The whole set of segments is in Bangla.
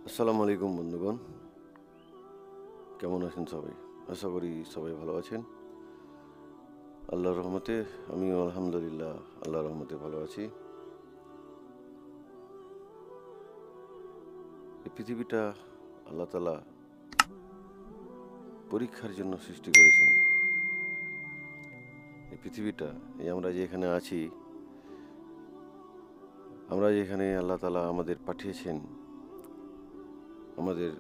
আসসালামু আলাইকুম বন্ধুগণ, কেমন আছেন সবাই? আশা করি সবাই ভালো আছেন। আল্লাহর রহমতে আমিও আলহামদুলিল্লাহ আল্লাহর রহমতে ভালো আছি। এই পৃথিবীটা আল্লাহ তাআলা পরীক্ষার জন্য সৃষ্টি করেছেন। এই পৃথিবীটা আমরা যে এখানে আছি, আমরা যেখানে আল্লাহ তাআলা আমাদের পাঠিয়েছেন আমাদের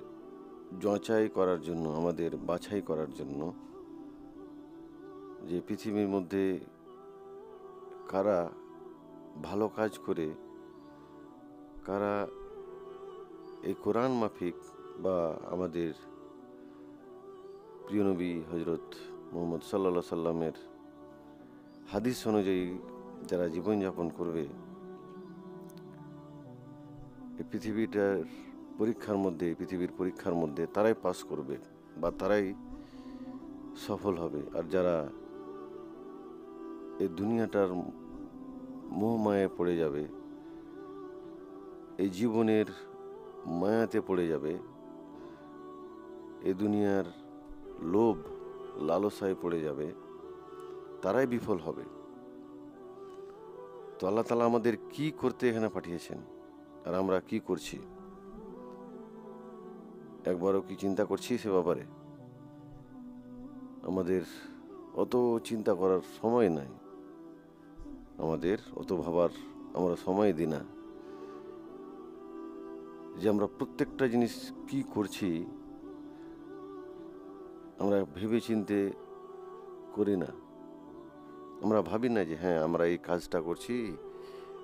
যাচাই করার জন্য, আমাদের বাছাই করার জন্য, যে পৃথিবীর মধ্যে কারা ভালো কাজ করে, কারা এই কোরআন মাফিক বা আমাদের প্রিয় নবী হজরত মুহাম্মদ সাল্লাল্লাহু আলাইহি সাল্লামের হাদিস অনুযায়ী যারা জীবনযাপন করবে, এই পৃথিবীর পরীক্ষার মধ্যে তারাই পাস করবে বা তারাই সফল হবে। আর যারা এই দুনিয়াটার মোহমায়ায় পড়ে যাবে, এই জীবনের মায়াতে পড়ে যাবে, এই দুনিয়ার লোভ লালসায় পড়ে যাবে, তারাই বিফল হবে। তো আল্লাহ তাআলা আমাদের কি করতে এখানে পাঠিয়েছেন আর আমরা কি করছি, একবারও কি চিন্তা করছি সে ব্যাপারে? আমাদের অত চিন্তা করার সময় নাই, আমাদের অত ভাবার আমরা সময় দিই না যে আমরা প্রত্যেকটা জিনিস কি করছি আমরা ভেবে চিন্তে করি না। আমরা ভাবি না যে হ্যাঁ, আমরা এই কাজটা করছি,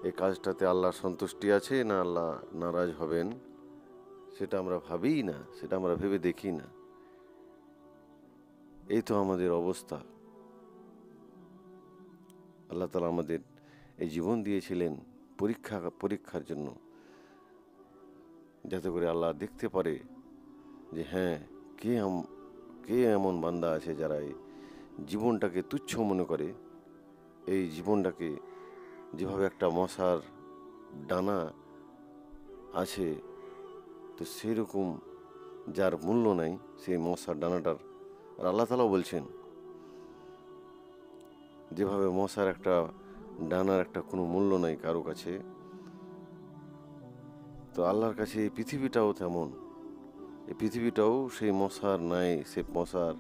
এই কাজটাতে আল্লাহর সন্তুষ্টি আছে না আল্লাহ নারাজ হবেন, সেটা আমরা ভাবিই না, সেটা আমরা ভেবে দেখি না। এই তো আমাদের অবস্থা। আল্লাহ তাআলা আমাদের এই জীবন দিয়েছিলেন পরীক্ষার জন্য, যাতে করে আল্লাহ দেখতে পারে যে হ্যাঁ, কে এমন বান্দা আছে যারা এই জীবনটাকে তুচ্ছ মনে করে, এই জীবনটাকে যেভাবে একটা মশার ডানা আছে, তো সেরকম যার মূল্য নাই সেই মশার ডানাটার। আর আল্লাহ তাআলাও বলছেন যেভাবে মশার একটা ডানার একটা কোনো মূল্য নাই কারো কাছে, তো আল্লাহর কাছে এই পৃথিবীটাও তেমন। এই পৃথিবীটাও সেই মশার নাই, সে মশার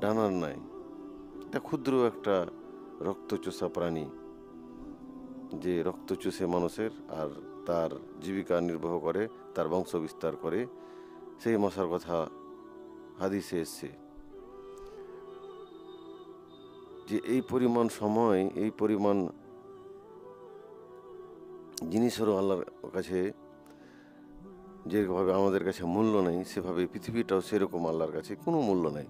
ডানার নাই। এটা ক্ষুদ্র একটা রক্তচোষা প্রাণী, যে রক্ত চুষে মানুষের আর তার জীবিকা নির্বাহ করে, তার বংশ বিস্তার করে, সেই মশার কথা হাদিসে এসছে। যে এই পরিমাণ সময়, এই পরিমাণ জিনিসেরও আল্লাহর কাছে যেভাবে আমাদের কাছে মূল্য নেই, সেভাবে পৃথিবীটাও সেরকম আল্লাহর কাছে কোনো মূল্য নেই।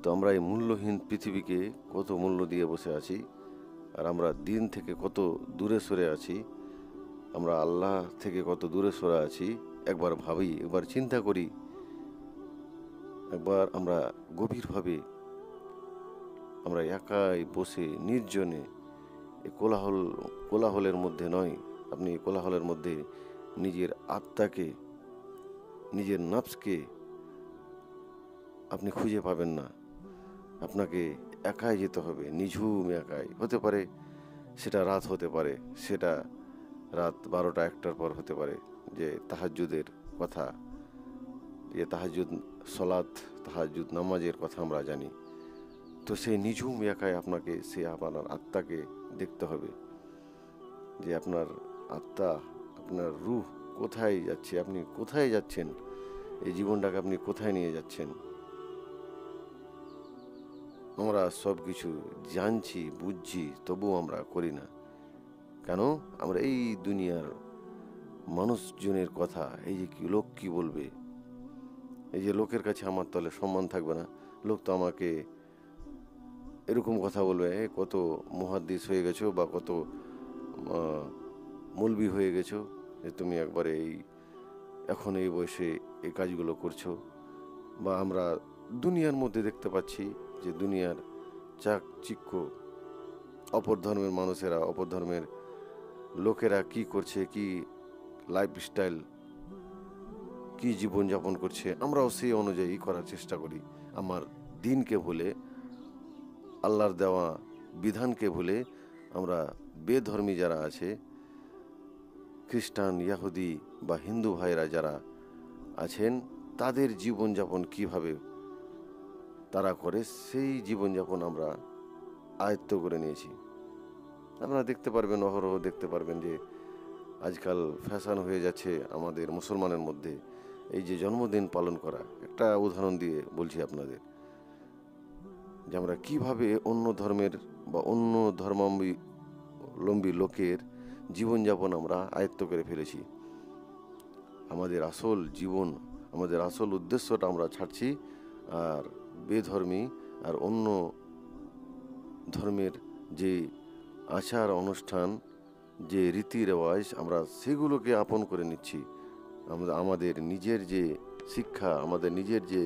তো আমরা এই মূল্যহীন পৃথিবীকে কত মূল্য দিয়ে বসে আছি, আর আমরা দিন থেকে কত দূরে সরে আছি, আমরা আল্লাহ থেকে কত দূরে সরে আছি। একবার ভাবি, একবার চিন্তা করি, একবার আমরা গভীরভাবে আমরা একাই বসে নির্জনে, এই কোলাহলের মধ্যে নয়, আপনি এই কোলাহলের মধ্যে নিজের আত্মাকে, নিজের নফসকে আপনি খুঁজে পাবেন না। আপনাকে একাই যেতে হবে, নিঝুম একাই। হতে পারে সেটা রাত, হতে পারে সেটা রাত 12টা-1টার পর হতে পারে, যে তাহাজ্জুদের কথা, যে তাহাজ্জুদ নামাজের কথা আমরা জানি। তো সেই নিঝুম একাই আপনাকে, সে আপনার আত্মাকে দেখতে হবে যে আপনার আত্মা, আপনার রূহ কোথায় যাচ্ছে, আপনি কোথায় যাচ্ছেন, এই জীবনটাকে আপনি কোথায় নিয়ে যাচ্ছেন। আমরা সব কিছু জানছি, বুঝছি, তবুও আমরা করি না কেন? আমরা এই দুনিয়ার মানুষজনের কথা, এই যে লোক কি বলবে, এই যে লোকের কাছে আমার তাহলে সম্মান থাকবে না, লোক তো আমাকে এরকম কথা বলবে, কত মুহাদ্দিস হয়ে গেছো বা কত মৌলবি হয়ে গেছো, যে তুমি একবারে এখন এই বয়সে এই কাজগুলো করছো। বা আমরা দুনিয়ার মধ্যে দেখতে পাচ্ছি যে দুনিয়ার চাকচিক্য, অপর ধর্মের মানুষেরা, অপর ধর্মের লোকেরা কি করছে, কি লাইফস্টাইল কি জীবনযাপন করছে, আমরাও সেই অনুযায়ী করার চেষ্টা করি। আমার দিনকে ভুলে, আল্লাহর দেওয়া বিধানকে ভুলে আমরা বেধর্মী যারা আছে, খ্রিস্টান, ইয়াহুদি বা হিন্দু ভাইরা যারা আছেন, তাদের জীবনযাপন কিভাবে তারা করে, সেই জীবনযাপন আমরা আয়ত্ত করে নিয়েছি। আপনারা দেখতে পারবেন, অহরহ দেখতে পারবেন যে আজকাল ফ্যাশন হয়ে যাচ্ছে আমাদের মুসলমানের মধ্যে এই যে জন্মদিন পালন করা। একটা উদাহরণ দিয়ে বলছি আপনাদের, যে আমরা কিভাবে অন্য ধর্মের বা অন্য ধর্মাবলম্বী লোকের জীবনযাপন আমরা আয়ত্ত করে ফেলেছি। আমাদের আসল জীবন, আমাদের আসল উদ্দেশ্যটা আমরা ছাড়ছি, আর বেধর্মী আর অন্য ধর্মের যে আচার অনুষ্ঠান, যে রীতি রেওয়াজ, আমরা সেগুলোকে আপন করে নিচ্ছি। আমরা আমাদের নিজের যে শিক্ষা, আমাদের নিজের যে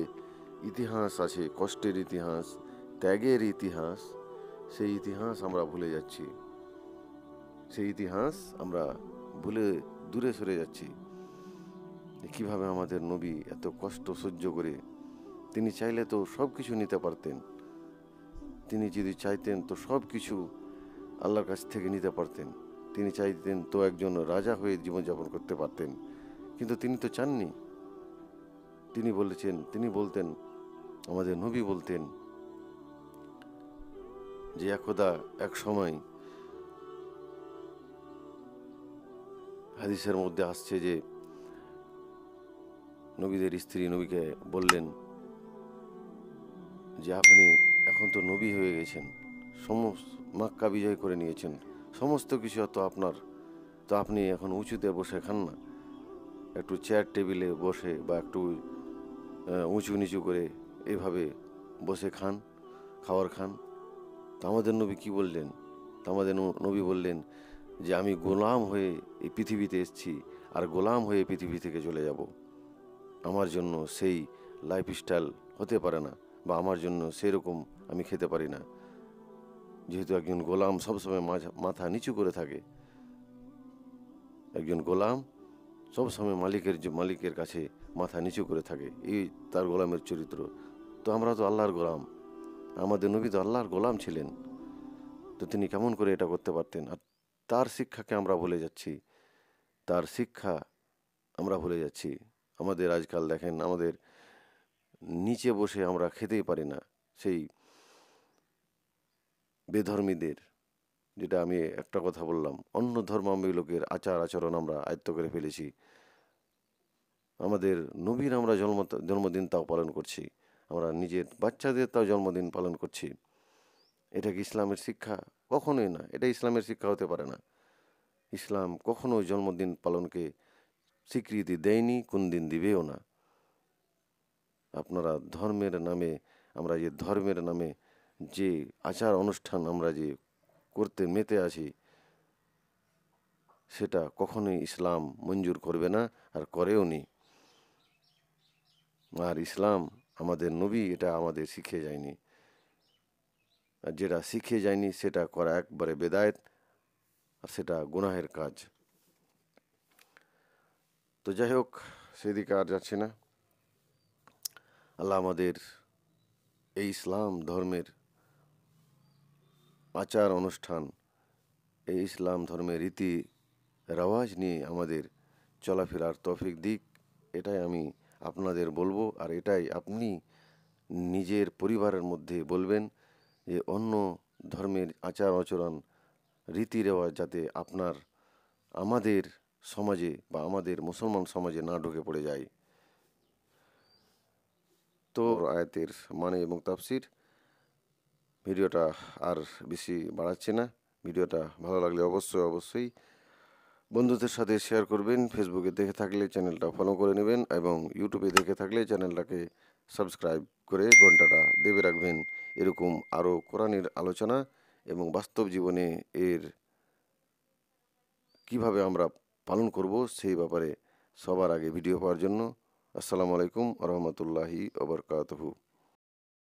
ইতিহাস আছে, কষ্টের ইতিহাস, ত্যাগের ইতিহাস, সেই ইতিহাস আমরা ভুলে যাচ্ছি। সেই ইতিহাস আমরা ভুলে দূরে সরে যাচ্ছি। কিভাবে আমাদের নবী এত কষ্ট সহ্য করে, তিনি চাইলে তো সব কিছু নিতে পারতেন। তিনি যদি চাইতেন তো সব কিছু আল্লাহর কাছ থেকে নিতে পারতেন। তিনি চাইতেন তো একজন রাজা হয়ে জীবনযাপন করতে পারতেন, কিন্তু তিনি তো চাননি। তিনি বলতেন, আমাদের নবী বলতেন যে একদা এক সময় হাদিসের মধ্যে আসছে যে নবীদের স্ত্রী নবীকে বললেন যে আপনি এখন তো নবী হয়ে গেছেন, সমস্ত মক্কা বিজয় করে নিয়েছেন, সমস্ত কিছু তো আপনার, তো আপনি এখন উঁচুতে বসে খান না, একটু চেয়ার টেবিলে বসে বা একটু উঁচু নিচু করে এভাবে বসে খাবার খান। তো আমাদের নবী কি বললেন? তো আমাদের নবী বললেন যে আমি গোলাম হয়ে এই পৃথিবীতে এসেছি, আর গোলাম হয়ে পৃথিবী থেকে চলে যাব। আমার জন্য সেই লাইফস্টাইল হতে পারে না, বা আমার জন্য সেরকম আমি খেতে পারি না। যেহেতু একজন গোলাম সবসময় মাথা নিচু করে থাকে, একজন গোলাম সবসময় মালিকের কাছে মাথা নিচু করে থাকে, এই তার গোলামের চরিত্র। তো আমরা তো আল্লাহর গোলাম, আমাদের নবী তো আল্লাহর গোলাম ছিলেন, তো তিনি কেমন করে এটা করতে পারতেন? আর তার শিক্ষাকে আমরা ভুলে যাচ্ছি, তার শিক্ষা আমরা ভুলে যাচ্ছি। আমাদের আজকাল দেখেন, আমাদের নিচে বসে আমরা খেতেই পারি না, সেই বেধর্মীদের, যেটা আমি একটা কথা বললাম, অন্য ধর্মাবলম্বী লোকের আচার আচরণ আমরা আয়ত্ত করে ফেলেছি। আমাদের নবীর আমরা জন্মদিন তাও পালন করছি, আমরা নিজের বাচ্চাদের তাও জন্মদিন পালন করছি। এটা কি ইসলামের শিক্ষা? কখনোই না, এটা ইসলামের শিক্ষা হতে পারে না। ইসলাম কখনো জন্মদিন পালনকে স্বীকৃতি দেয়নি, কোন দিন দিবেও না। আপনারা ধর্মের নামে, আমরা যে ধর্মের নামে যে আচার অনুষ্ঠান আমরা যে করতে মেতে আছি, সেটা কখনোই ইসলাম মঞ্জুর করবে না, আর করেও নি। আর ইসলাম, আমাদের নবী এটা আমাদের শিখিয়ে যায়নি, আর যেটা শিখিয়ে যায়নি সেটা করা একবারে বেদায়েত, আর সেটা গুনাহের কাজ। তো যাই হোক, সেদিকে আর যাচ্ছি না। আল্লাহ আমাদের এই ইসলাম ধর্মের আচার অনুষ্ঠান, এই ইসলাম ধর্মের রীতি রেওয়াজ নিয়ে আমাদের চলাফেরার তৌফিক দিক, এটাই আমি আপনাদের বলবো। আর এটাই আপনি নিজের পরিবারের মধ্যে বলবেন, যে অন্য ধর্মের আচার আচরণ, রীতি রেওয়াজ যাতে আমাদের সমাজে বা আমাদের মুসলমান সমাজে না ঢুকে পড়ে যায়। তো আয়াতের মানে এবং তাফসির, ভিডিওটা আর বেশি বাড়াচ্ছি না। ভিডিওটা ভালো লাগলে অবশ্যই বন্ধুদের সাথে শেয়ার করবেন। ফেসবুকে দেখে থাকলে চ্যানেলটা ফলো করে নেবেন, এবং ইউটিউবে দেখে থাকলে চ্যানেলটাকে সাবস্ক্রাইব করে ঘন্টাটা দেবে রাখবেন। এরকম আরও কোরআনের আলোচনা এবং বাস্তব জীবনে এর কিভাবে আমরা পালন করব সেই ব্যাপারে সবার আগে ভিডিও পাওয়ার জন্য। আসসালামু আলাইকুম ওয়া রাহমাতুল্লাহি ওয়া বারাকাতুহু।